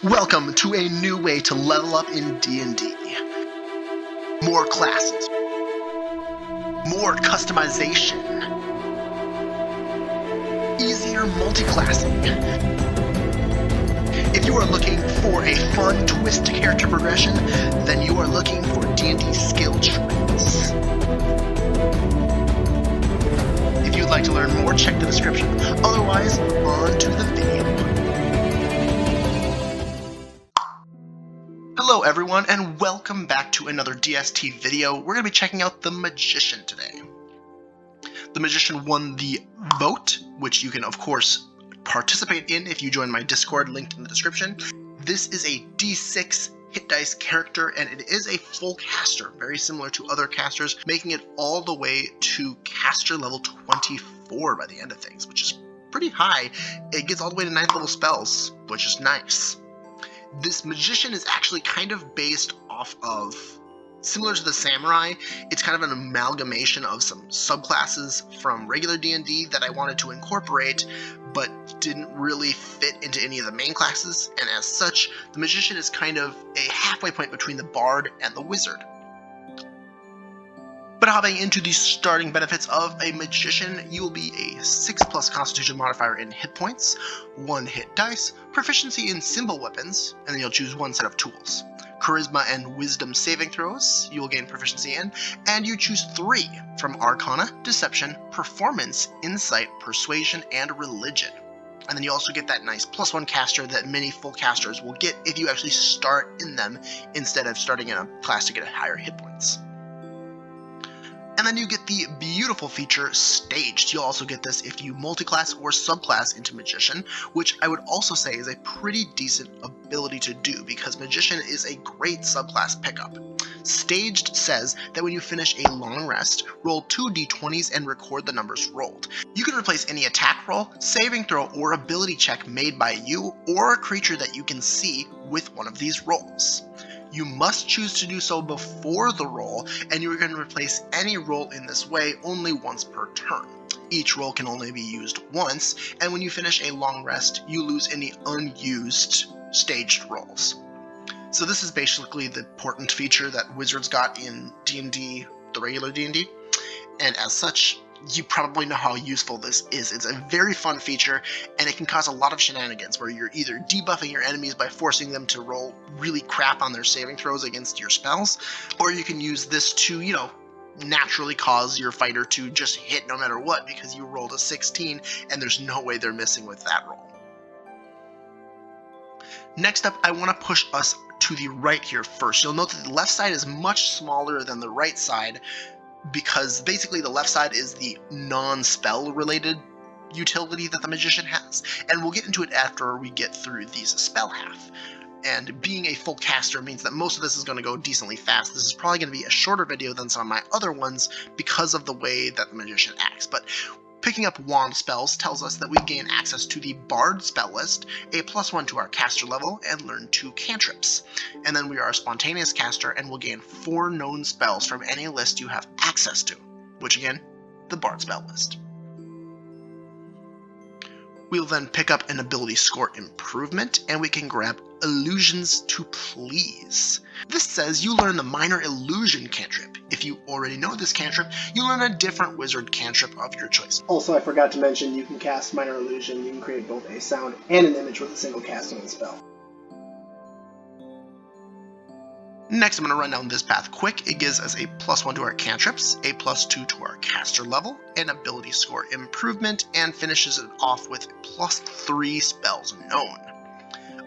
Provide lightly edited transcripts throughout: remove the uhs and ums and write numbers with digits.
Welcome to a new way to level up in D&D. More classes, more customization, easier multi-classing. If you are looking for a fun twist to character progression, then you are looking for D&D skill trees. If you'd like to learn more, check the description. Otherwise, on to the video. Hello everyone, and welcome back to another DST video. We're going to be checking out the Magician today. The Magician won the vote, which you can of course participate in if you join my Discord linked in the description. This is a D6 hit dice character, and it is a full caster, very similar to other casters, making it all the way to caster level 24 by the end of things, which is pretty high. It gets all the way to 9th level spells, which is nice. This Magician is actually kind of based off of, similar to the Samurai, it's kind of an amalgamation of some subclasses from regular D&D that I wanted to incorporate, but didn't really fit into any of the main classes, and as such, the Magician is kind of a halfway point between the Bard and the Wizard. But hopping into the starting benefits of a Magician, you will be a 6+ Constitution modifier in hit points, 1 hit dice, proficiency in symbol weapons, and then you'll choose 1 set of tools. Charisma and Wisdom saving throws you will gain proficiency in, and you choose 3 from Arcana, Deception, Performance, Insight, Persuasion, and Religion. And then you also get that nice +1 caster that many full casters will get if you actually start in them instead of starting in a class to get higher hit points. And then you get the beautiful feature Staged. You'll also get this if you multiclass or subclass into Magician, which I would also say is a pretty decent ability to do because Magician is a great subclass pickup. Staged says that when you finish a long rest, roll 2 d20s and record the numbers rolled. You can replace any attack roll, saving throw, or ability check made by you or a creature that you can see with one of these rolls. You must choose to do so before the roll, and you are going to replace any roll in this way only once per turn. Each roll can only be used once, and when you finish a long rest, you lose any unused staged rolls. So this is basically the important feature that Wizards got in D&D, the regular D&D, and as such, you probably know how useful this is. It's a very fun feature, and it can cause a lot of shenanigans where you're either debuffing your enemies by forcing them to roll really crap on their saving throws against your spells, or you can use this to, naturally cause your fighter to just hit no matter what because you rolled a 16 and there's no way they're missing with that roll. Next up, I want to push us to the right here first. You'll note that the left side is much smaller than the right side, because basically the left side is the non-spell related utility that the Magician has, and we'll get into it after we get through these spell half. And being a full caster means that most of this is going to go decently fast. This is probably going to be a shorter video than some of my other ones because of the way that the Magician acts, but picking up wand spells tells us that we gain access to the Bard spell list, a +1 to our caster level, and learn 2 cantrips. And then we are a spontaneous caster and will gain 4 known spells from any list you have access to, which again, the Bard spell list. We'll then pick up an ability score improvement, and we can grab Illusions to Please. This says you learn the Minor Illusion cantrip. If you already know this cantrip, you learn a different wizard cantrip of your choice. Also, I forgot to mention you can cast Minor Illusion. You can create both a sound and an image with a single casting of the spell. Next, I'm going to run down this path quick. It gives us a +1 to our cantrips, a +2 to our caster level, an ability score improvement, and finishes it off with +3 spells known.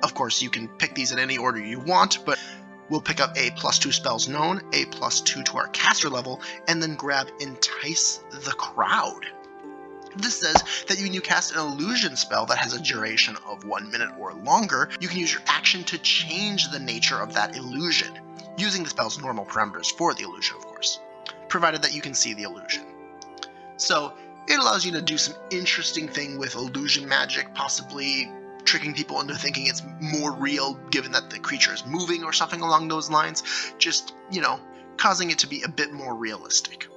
Of course, you can pick these in any order you want, but we'll pick up a +2 spells known, a +2 to our caster level, and then grab Entice the Crowd. This says that when you cast an illusion spell that has a duration of 1 minute or longer, you can use your action to change the nature of that illusion, using the spell's normal parameters for the illusion, of course, provided that you can see the illusion. So it allows you to do some interesting thing with illusion magic, possibly tricking people into thinking it's more real given that the creature is moving or something along those lines, just, causing it to be a bit more realistic.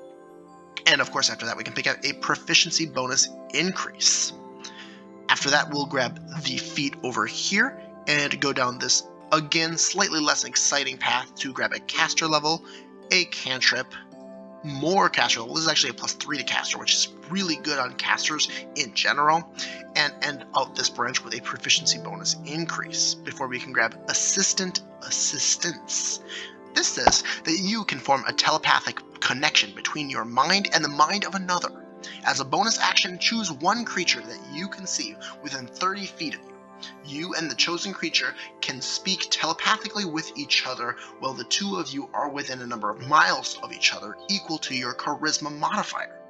And of course, after that, we can pick out a proficiency bonus increase. After that, we'll grab the feat over here, and go down this, again, slightly less exciting path to grab a caster level, a cantrip, more caster level. This is actually a +3 to caster, which is really good on casters in general, and end out this branch with a proficiency bonus increase before we can grab assistance. This says that you can form a telepathic connection between your mind and the mind of another. As a bonus action, choose one creature that you can see within 30 feet of you. You and the chosen creature can speak telepathically with each other while the two of you are within a number of miles of each other equal to your charisma modifier.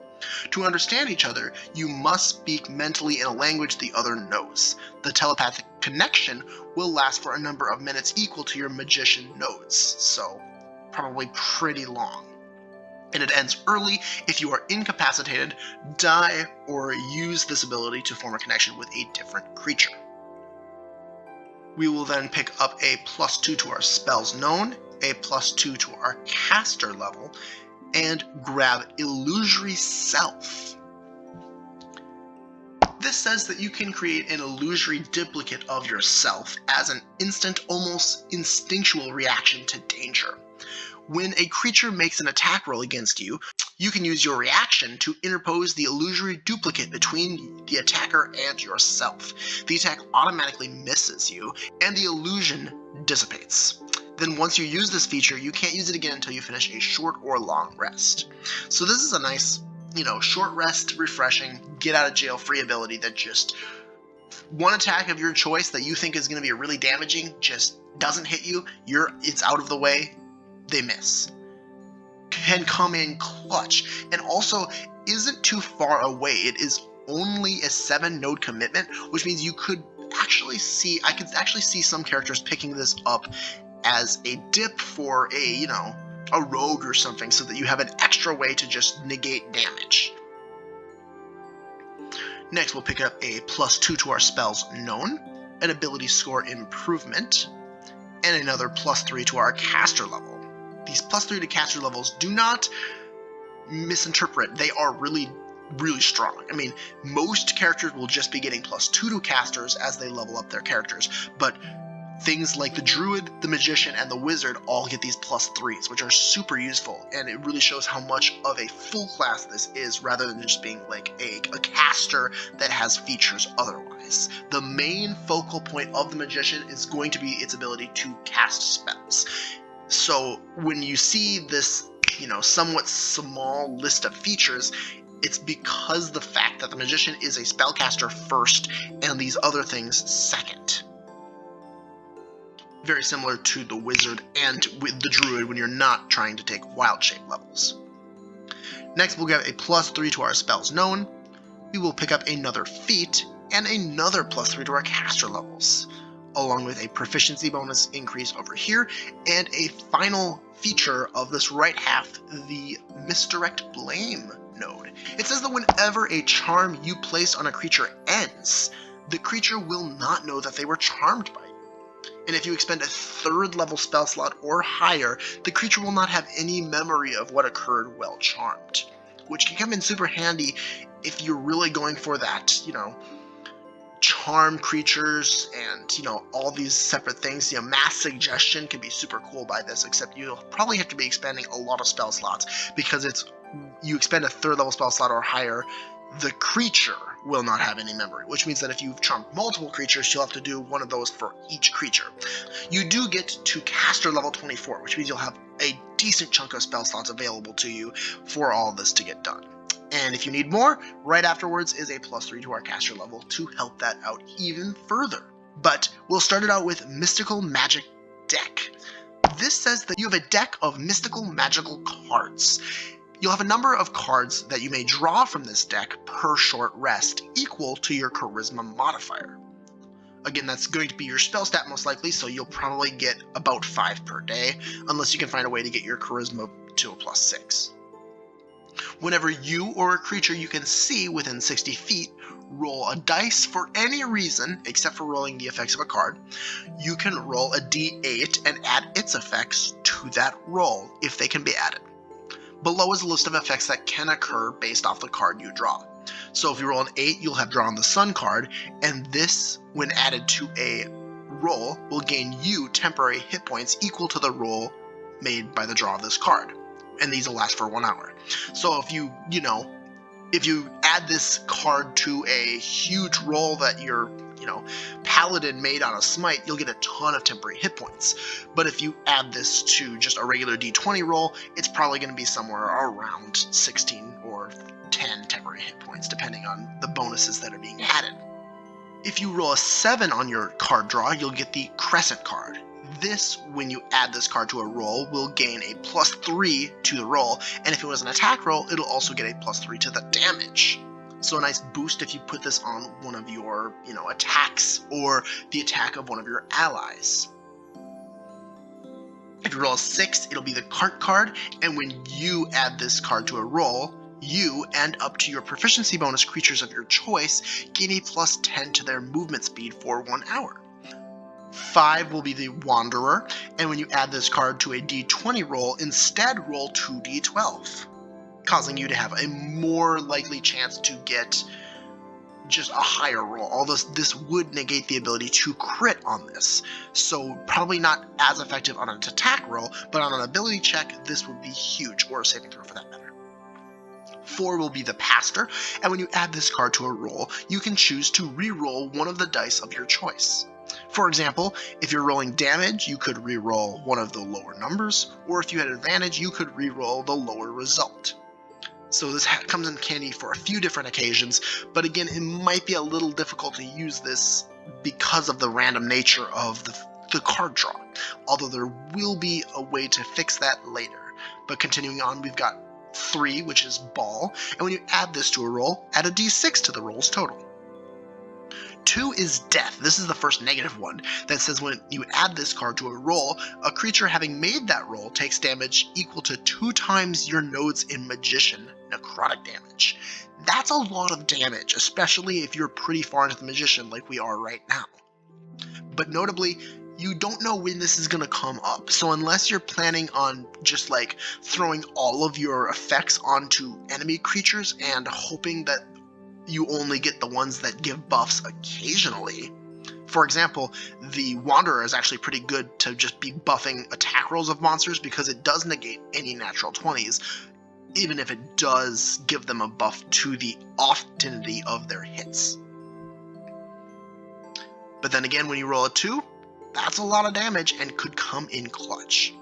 To understand each other, you must speak mentally in a language the other knows. The telepathic connection will last for a number of minutes equal to your magician nodes, so probably pretty long. And it ends early if you are incapacitated, die, or use this ability to form a connection with a different creature. We will then pick up a +2 to our spells known, a +2 to our caster level, and grab Illusory Self. This says that you can create an illusory duplicate of yourself as an instant, almost instinctual reaction to danger. When a creature makes an attack roll against you, you can use your reaction to interpose the illusory duplicate between the attacker and yourself. The attack automatically misses you, and the illusion dissipates. Then once you use this feature, you can't use it again until you finish a short or long rest. So this is a nice, short rest, refreshing, get out of jail free ability that just one attack of your choice that you think is going to be really damaging just doesn't hit you, it's out of the way, they miss. Can come in clutch, and also isn't too far away. It is only a 7-node commitment, which means I could actually see some characters picking this up as a dip for a rogue or something, so that you have an extra way to just negate damage. Next, we'll pick up a +2 to our spells known, an ability score improvement, and another +3 to our caster level. These +3 to caster levels, do not misinterpret. They are really, really strong. I mean, most characters will just be getting +2 to casters as they level up their characters, but things like the druid, the magician, and the wizard all get these +3s, which are super useful, and it really shows how much of a full class this is, rather than just being like a caster that has features otherwise. The main focal point of the magician is going to be its ability to cast spells. So when you see this, somewhat small list of features, it's because the fact that the magician is a spellcaster first and these other things second. Very similar to the wizard and with the druid when you're not trying to take wild shape levels. Next, we'll get a +3 to our spells known. We will pick up another feat and another +3 to our caster levels, along with a proficiency bonus increase over here, and a final feature of this right half, the Misdirect Blame node. It says that whenever a charm you place on a creature ends, the creature will not know that they were charmed by you. And if you expend a 3rd level spell slot or higher, the creature will not have any memory of what occurred while charmed, which can come in super handy if you're really going for that, charm creatures and all these separate things. Mass suggestion can be super cool by this, except you'll probably have to be expending a lot of spell slots, because you expend a 3rd level spell slot or higher, the creature will not have any memory, which means that if you've charmed multiple creatures, you'll have to do one of those for each creature. You do get to caster level 24, which means you'll have a decent chunk of spell slots available to you for all this to get done. And if you need more, right afterwards is a +3 to our caster level to help that out even further. But we'll start it out with Mystical Magic Deck. This says that you have a deck of mystical magical cards. You'll have a number of cards that you may draw from this deck per short rest, equal to your charisma modifier. Again, that's going to be your spell stat most likely, so you'll probably get about 5 per day, unless you can find a way to get your charisma to a +6. Whenever you or a creature you can see within 60 feet roll a dice for any reason, except for rolling the effects of a card, you can roll a d8 and add its effects to that roll, if they can be added. Below is a list of effects that can occur based off the card you draw. So if you roll an 8, you'll have drawn the Sun card, and this, when added to a roll will gain you temporary hit points equal to the roll made by the draw of this card. And these will last for 1 hour. So if you add this card to a huge roll that your, paladin made on a smite, you'll get a ton of temporary hit points. But if you add this to just a regular d20 roll, it's probably going to be somewhere around 16 or 10 temporary hit points, depending on the bonuses that are being added. If you roll a 7 on your card draw, you'll get the Crescent card. This, when you add this card to a roll, will gain a +3 to the roll, and if it was an attack roll, it'll also get a +3 to the damage. So a nice boost if you put this on one of your, attacks or the attack of one of your allies. If you roll a 6, it'll be the Cart card, and when you add this card to a roll, you and up to your proficiency bonus creatures of your choice gain a +10 to their movement speed for 1 hour. 5 will be the Wanderer, and when you add this card to a d20 roll, instead roll 2d12, causing you to have a more likely chance to get just a higher roll. Although this would negate the ability to crit on this, so probably not as effective on an attack roll, but on an ability check, this would be huge, or a saving throw for that matter. 4 will be the Pastor, and when you add this card to a roll, you can choose to re-roll one of the dice of your choice. For example, if you're rolling damage, you could re-roll one of the lower numbers, or if you had advantage, you could re-roll the lower result. So this comes in handy for a few different occasions, but again, it might be a little difficult to use this because of the random nature of the card draw, although there will be a way to fix that later. But continuing on, we've got 3, which is Ball, and when you add this to a roll, add a d6 to the roll's total. 2 is Death. This is the first negative one that says when you add this card to a roll, a creature having made that roll takes damage equal to 2 times your nodes in Magician necrotic damage. That's a lot of damage, especially if you're pretty far into the Magician like we are right now. But notably, you don't know when this is going to come up, so unless you're planning on just throwing all of your effects onto enemy creatures and hoping that you only get the ones that give buffs occasionally. For example, the Wanderer is actually pretty good to just be buffing attack rolls of monsters because it does negate any natural 20s, even if it does give them a buff to the oftenity of their hits. But then again, when you roll a 2, that's a lot of damage and could come in clutch.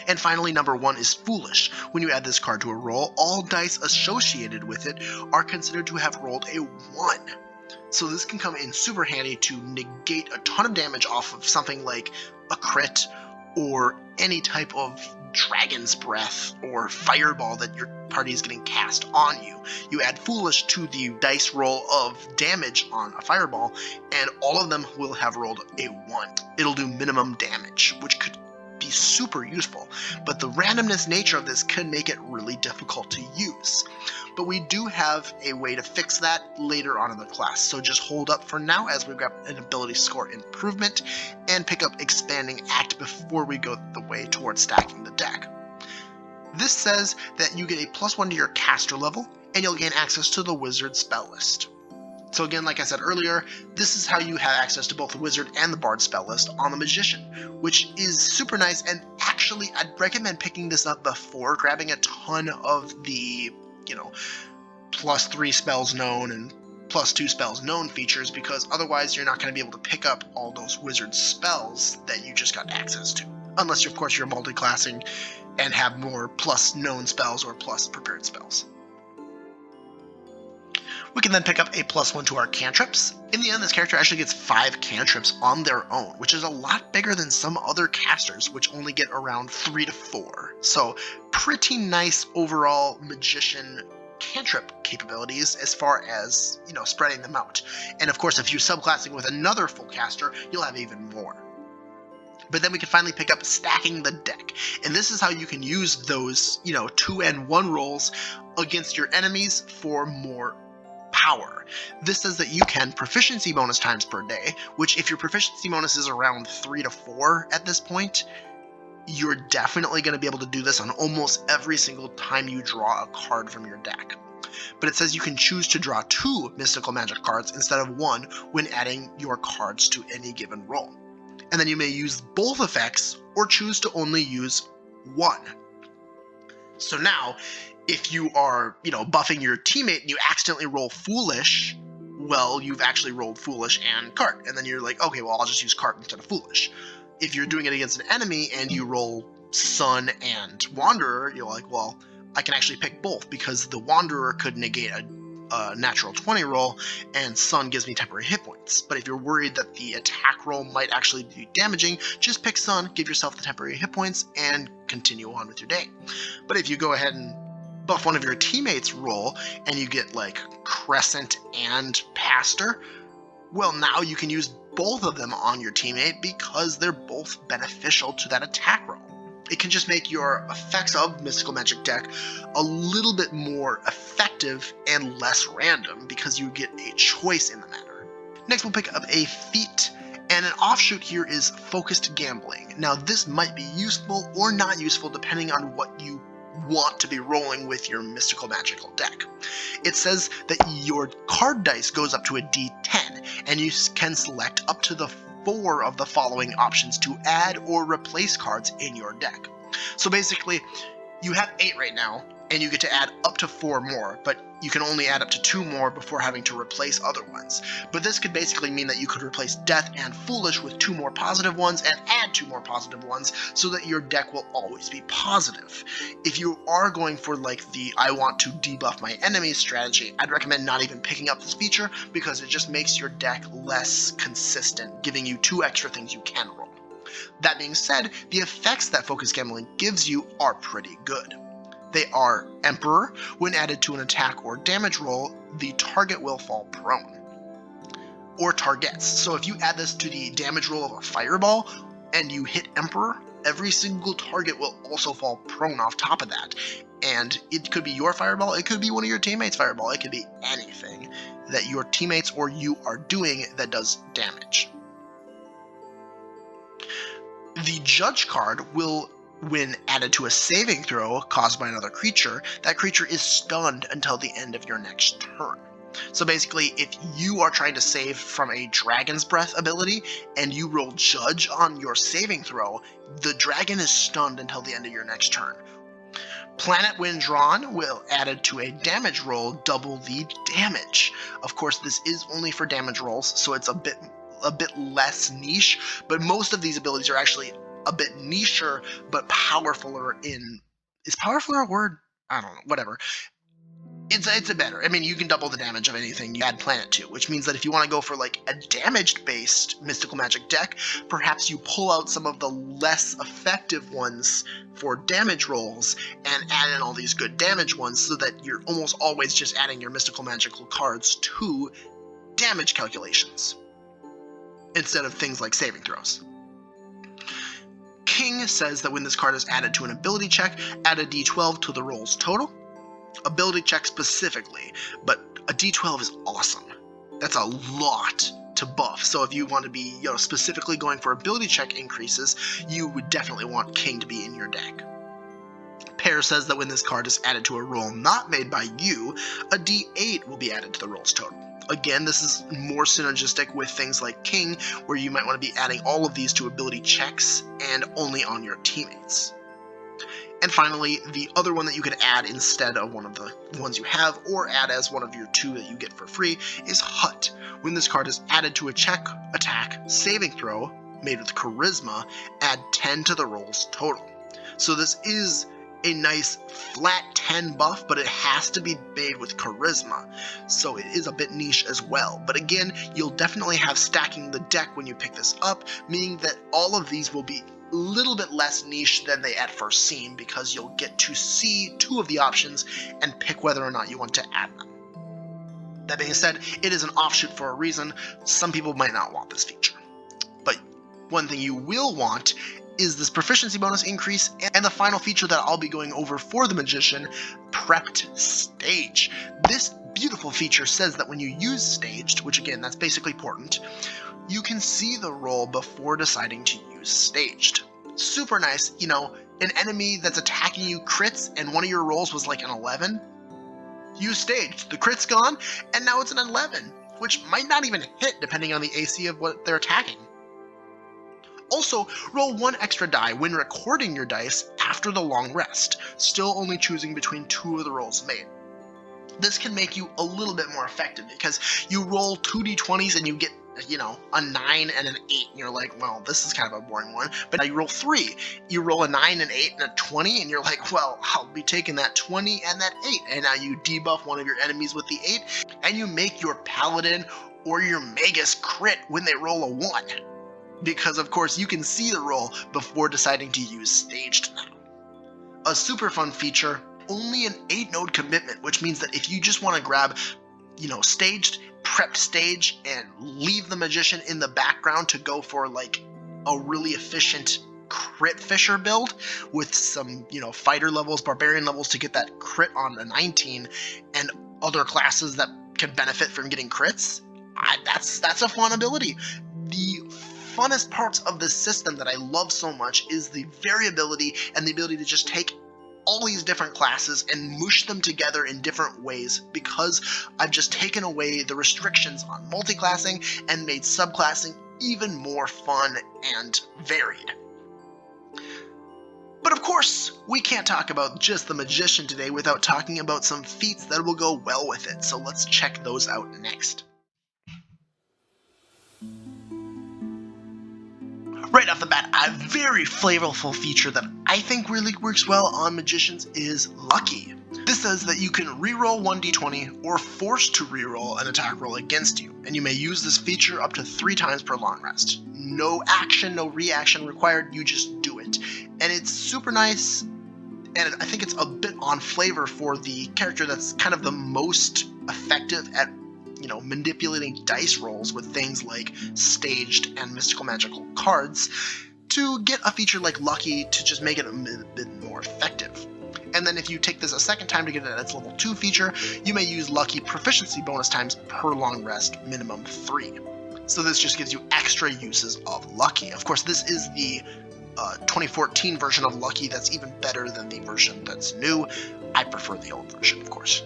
And finally, number 1 is Foolish. When you add this card to a roll, all dice associated with it are considered to have rolled a 1. So this can come in super handy to negate a ton of damage off of something like a crit or any type of Dragon's Breath or Fireball that your party is getting cast on you. You add Foolish to the dice roll of damage on a Fireball, and all of them will have rolled a 1. It'll do minimum damage, which could be super useful, but the randomness nature of this can make it really difficult to use. But we do have a way to fix that later on in the class, so just hold up for now as we grab an ability score improvement and pick up Expanding Act before we go the way towards stacking the deck. This says that you get a +1 to your caster level, and you'll gain access to the wizard spell list. So again, like I said earlier, this is how you have access to both the wizard and the bard spell list on the magician, which is super nice, and actually I'd recommend picking this up before grabbing a ton of the, +3 spells known and +2 spells known features, because otherwise you're not going to be able to pick up all those wizard spells that you just got access to. Unless, of course, you're multi-classing and have more plus known spells or plus prepared spells. We can then pick up a +1 to our cantrips. In the end, this character actually gets 5 cantrips on their own, which is a lot bigger than some other casters, which only get around 3 to 4. So pretty nice overall magician cantrip capabilities as far as, spreading them out. And of course, if you're subclassing with another full caster, you'll have even more. But then we can finally pick up stacking the deck. And this is how you can use those, 2 and 1 rolls against your enemies for more power. This says that you can proficiency bonus times per day, which if your proficiency bonus is around 3 to 4 at this point, you're definitely going to be able to do this on almost every single time you draw a card from your deck. but it says you can choose to draw 2 mystical magic cards instead of 1 when adding your cards to any given roll. And then you may use both effects or choose to only use 1. So now, if you are, buffing your teammate and you accidentally roll Foolish, well, you've actually rolled Foolish and Cart, and then you're like, okay, well, I'll just use Cart instead of Foolish. If you're doing it against an enemy and you roll Sun and Wanderer, you're like, well, I can actually pick both because the Wanderer could negate a natural 20 roll and Sun gives me temporary hit points. But if you're worried that the attack roll might actually be damaging, just pick Sun, give yourself the temporary hit points, and continue on with your day. But if you go ahead and buff one of your teammates' roll and you get like Crescent and Pastor, well, now you can use both of them on your teammate because they're both beneficial to that attack roll. It can just make your effects of Mystical Magic deck a little bit more effective and less random because you get a choice in the matter. Next, we'll pick up a feat, and an offshoot here is Focused Gambling. Now, this might be useful or not useful depending on what you want to be rolling with your Mystical Magical deck. It says that your card dice goes up to a D10, and you can select up to the 4 of the following options to add or replace cards in your deck. So basically, you have 8 right now, and you get to add up to 4 more, but you can only add up to 2 more before having to replace other ones. But this could basically mean that you could replace Death and Foolish with 2 more positive ones and add 2 more positive ones so that your deck will always be positive. If you are going for like the I want to debuff my enemies strategy, I'd recommend not even picking up this feature because it just makes your deck less consistent, giving you 2 extra things you can roll. That being said, the effects that Focus Gambling gives you are pretty good. They are Emperor. When added to an attack or damage roll, the target will fall prone. Or targets. So if you add this to the damage roll of a fireball and you hit Emperor, every single target will also fall prone off top of that. And it could be your fireball, it could be one of your teammates' fireball, it could be anything that your teammates or you are doing that does damage. The Judge card will, when added to a saving throw caused by another creature, that creature is stunned until the end of your next turn. So basically, if you are trying to save from a Dragon's Breath ability and you roll Judge on your saving throw, the dragon is stunned until the end of your next turn. Planet when drawn will, added to a damage roll, double the damage. Of course, this is only for damage rolls, so it's a bit less niche, but most of these abilities are actually a bit nicher, but powerfuler in... Is powerfuler a word? I don't know, whatever. It's a better. I mean, you can double the damage of anything you add planet to, which means that if you want to go for like a damage-based Mystical Magic deck, perhaps you pull out some of the less effective ones for damage rolls and add in all these good damage ones so that you're almost always just adding your Mystical Magical cards to damage calculations instead of things like saving throws. King says that when this card is added to an ability check, add a d12 to the roll's total. Ability check specifically, but a d12 is awesome. That's a lot to buff. So if you want to be, specifically going for ability check increases, you would definitely want King to be in your deck. Pear says that when this card is added to a roll not made by you, a d8 will be added to the roll's total. Again, this is more synergistic with things like King, where you might want to be adding all of these to ability checks and only on your teammates. And finally, the other one that you could add instead of one of the ones you have, or add as one of your 2 that you get for free, is Hut. When this card is added to a check, attack, saving throw made with Charisma, add 10 to the roll's total. So this is a nice flat 10 buff, but it has to be made with Charisma, so it is a bit niche as well. But again, you'll definitely have stacking the deck when you pick this up, meaning that all of these will be a little bit less niche than they at first seem, because you'll get to see 2 of the options and pick whether or not you want to add them. That being said, it is an offshoot for a reason. Some people might not want this feature. But one thing you will want is this proficiency bonus increase, and the final feature that I'll be going over for the Magician, Prepped Stage. This beautiful feature says that when you use Staged, which again, that's basically Portent, you can see the roll before deciding to use Staged. Super nice, an enemy that's attacking you crits and one of your rolls was like an 11. You staged, the crit's gone, and now it's an 11, which might not even hit depending on the AC of what they're attacking. Also, roll 1 extra die when recording your dice after the long rest, still only choosing between 2 of the rolls made. This can make you a little bit more effective because you roll 2d20s and you get, a 9 and an 8, and you're like, well, this is kind of a boring one. But now you roll 3, you roll a 9, an 8, and a 20, and you're like, well, I'll be taking that 20 and that 8. And now you debuff one of your enemies with the 8, and you make your paladin or your magus crit when they roll a 1. Because, of course, you can see the roll before deciding to use staged now. A super fun feature, only an 8-node commitment, which means that if you just want to grab, staged, prepped stage, and leave the magician in the background to go for, like, a really efficient crit fisher build with some, fighter levels, barbarian levels to get that crit on a 19, and other classes that can benefit from getting crits, that's a fun ability. The funnest parts of this system that I love so much is the variability and the ability to just take all these different classes and mush them together in different ways, because I've just taken away the restrictions on multiclassing and made subclassing even more fun and varied. But of course, we can't talk about just the magician today without talking about some feats that will go well with it, so let's check those out next. Right off the bat, a very flavorful feature that I think really works well on magicians is Lucky. This says that you can reroll 1d20 or force to reroll an attack roll against you, and you may use this feature up to 3 times per long rest. No action, no reaction required, you just do it. And it's super nice, and I think it's a bit on flavor for the character that's kind of the most effective at manipulating dice rolls with things like staged and mystical magical cards, to get a feature like Lucky to just make it a bit more effective. And then if you take this a second time to get it at its level 2 feature, you may use Lucky proficiency bonus times per long rest, minimum 3. So this just gives you extra uses of Lucky. Of course, this is the 2014 version of Lucky that's even better than the version that's new. I prefer the old version, of course.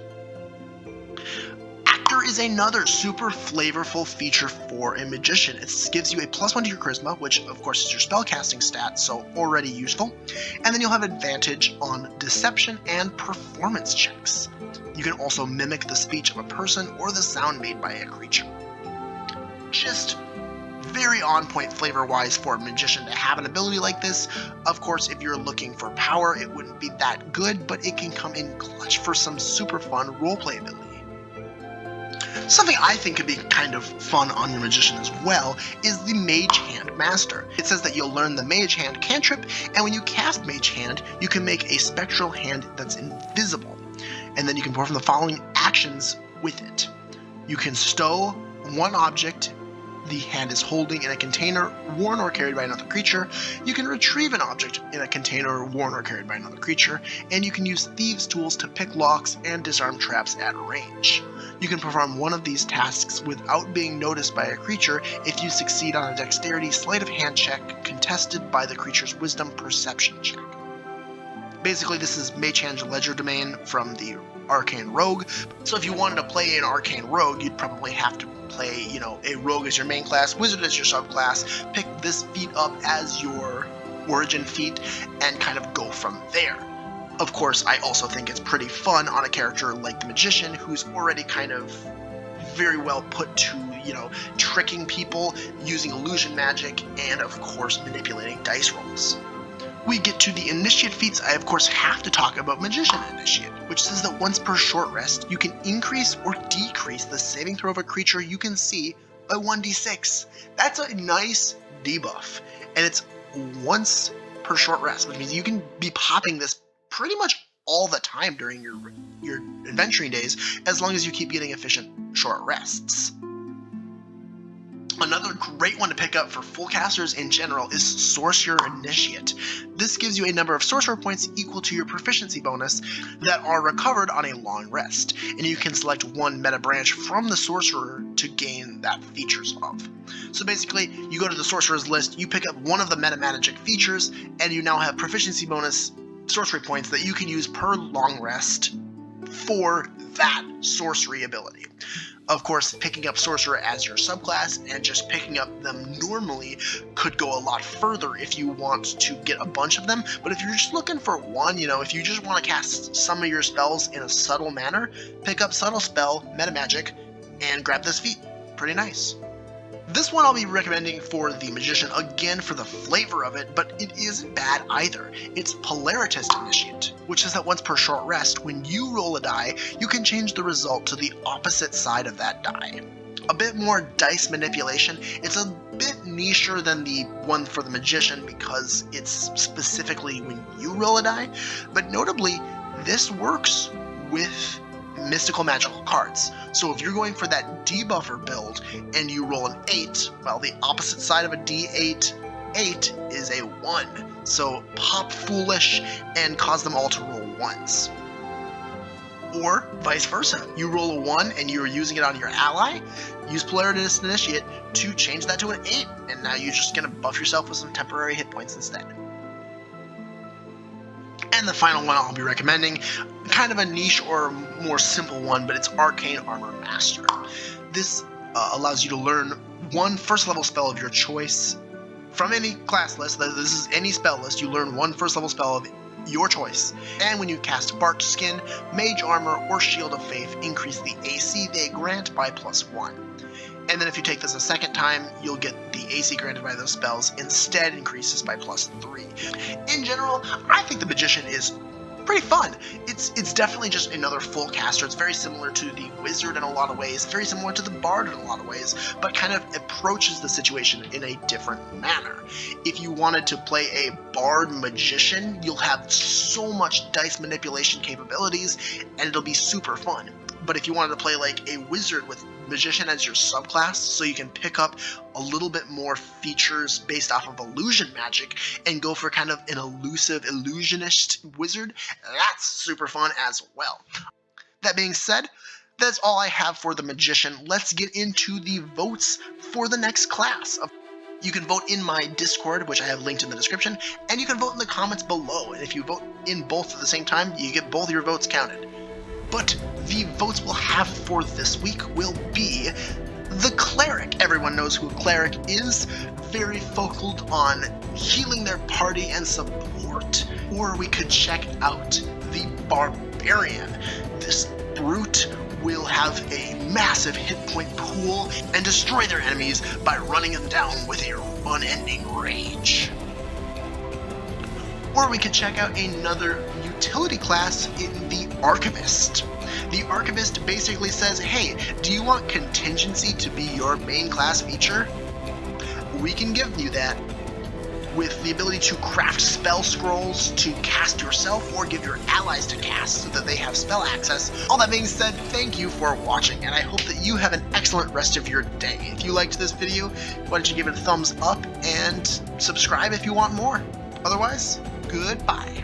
Actor is another super flavorful feature for a magician. It gives you a +1 to your charisma, which of course is your spellcasting stat, so already useful. And then you'll have advantage on deception and performance checks. You can also mimic the speech of a person or the sound made by a creature. Just very on point flavor-wise for a magician to have an ability like this. Of course, if you're looking for power, it wouldn't be that good, but it can come in clutch for some super fun roleplay ability. Something I think could be kind of fun on your magician as well is the Mage Hand Master. It says that you'll learn the Mage Hand cantrip, and when you cast Mage Hand, you can make a spectral hand that's invisible. And then you can perform the following actions with it. You can stow one object the hand is holding in a container worn or carried by another creature. You can retrieve an object in a container worn or carried by another creature, and you can use thieves' tools to pick locks and disarm traps at range. You can perform one of these tasks without being noticed by a creature if you succeed on a dexterity sleight of hand check contested by the creature's wisdom perception check. Basically, this is Mage Hand's Legerdemain from the Arcane Rogue. So if you wanted to play an Arcane Rogue, you'd probably have to play, a Rogue as your main class, Wizard as your subclass, pick this feat up as your origin feat, and kind of go from there. Of course, I also think it's pretty fun on a character like the Magician, who's already kind of very well put to, tricking people, using illusion magic, and of course manipulating dice rolls. We get to the Initiate feats. I of course have to talk about Magician Initiate, which says that once per short rest, you can increase or decrease the saving throw of a creature you can see by 1d6. That's a nice debuff, and it's once per short rest, which means you can be popping this pretty much all the time during your adventuring days, as long as you keep getting efficient short rests. Another great one to pick up for full casters in general is Sorcerer Initiate. This gives you a number of sorcerer points equal to your proficiency bonus that are recovered on a long rest, and you can select one meta branch from the sorcerer to gain that features of. So basically, you go to the sorcerer's list, you pick up one of the meta magic features, and you now have proficiency bonus sorcery points that you can use per long rest for that sorcery ability. Of course, picking up Sorcerer as your subclass and just picking up them normally could go a lot further if you want to get a bunch of them, but if you're just looking for one, if you just want to cast some of your spells in a subtle manner, pick up Subtle Spell, Meta Magic, and grab this feat. Pretty nice. This one I'll be recommending for the Magician, again for the flavor of it, but it isn't bad either. It's Polaritist Initiate, which is that once per short rest, when you roll a die, you can change the result to the opposite side of that die. A bit more dice manipulation. It's a bit nicher than the one for the Magician because it's specifically when you roll a die, but notably, this works with mystical magical cards. So if you're going for that debuffer build and you roll an 8, well, the opposite side of a D8 8 is a 1. So pop Foolish and cause them all to roll 1s. Or vice versa. You roll a 1 and you're using it on your ally, use Polaritist Initiate to change that to an 8, and now you're just going to buff yourself with some temporary hit points instead. And the final one I'll be recommending, kind of a niche or more simple one, but it's Arcane Armor Master. This allows you to learn one first level spell of your choice from any class list. This is any spell list. You learn one first level spell of your choice. And when you cast Barked Skin, Mage Armor, or Shield of Faith, increase the AC they grant by +1. And then if you take this a second time, you'll get the AC granted by those spells instead increases by +3. In general, I think the Magician is pretty fun. It's definitely just another full caster. It's very similar to the Wizard in a lot of ways, very similar to the Bard in a lot of ways, but kind of approaches the situation in a different manner. If you wanted to play a Bard Magician, you'll have so much dice manipulation capabilities, and it'll be super fun. But if you wanted to play like a Wizard with Magician as your subclass, so you can pick up a little bit more features based off of illusion magic and go for kind of an elusive illusionist wizard, that's super fun as well. That being said, that's all I have for the Magician. Let's get into the votes for the next class. You can vote in my Discord, which I have linked in the description, and you can vote in the comments below. And if you vote in both at the same time, you get both your votes counted. But the votes we'll have for this week will be the Cleric. Everyone knows who a Cleric is, very focused on healing their party and support. Or we could check out the Barbarian. This brute will have a massive hit point pool and destroy their enemies by running them down with a unending rage. Or we could check out another utility class in the Archivist. The Archivist basically says, hey, do you want contingency to be your main class feature? We can give you that with the ability to craft spell scrolls to cast yourself or give your allies to cast so that they have spell access. All that being said, thank you for watching, and I hope that you have an excellent rest of your day. If you liked this video, why don't you give it a thumbs up and subscribe if you want more. Otherwise, goodbye.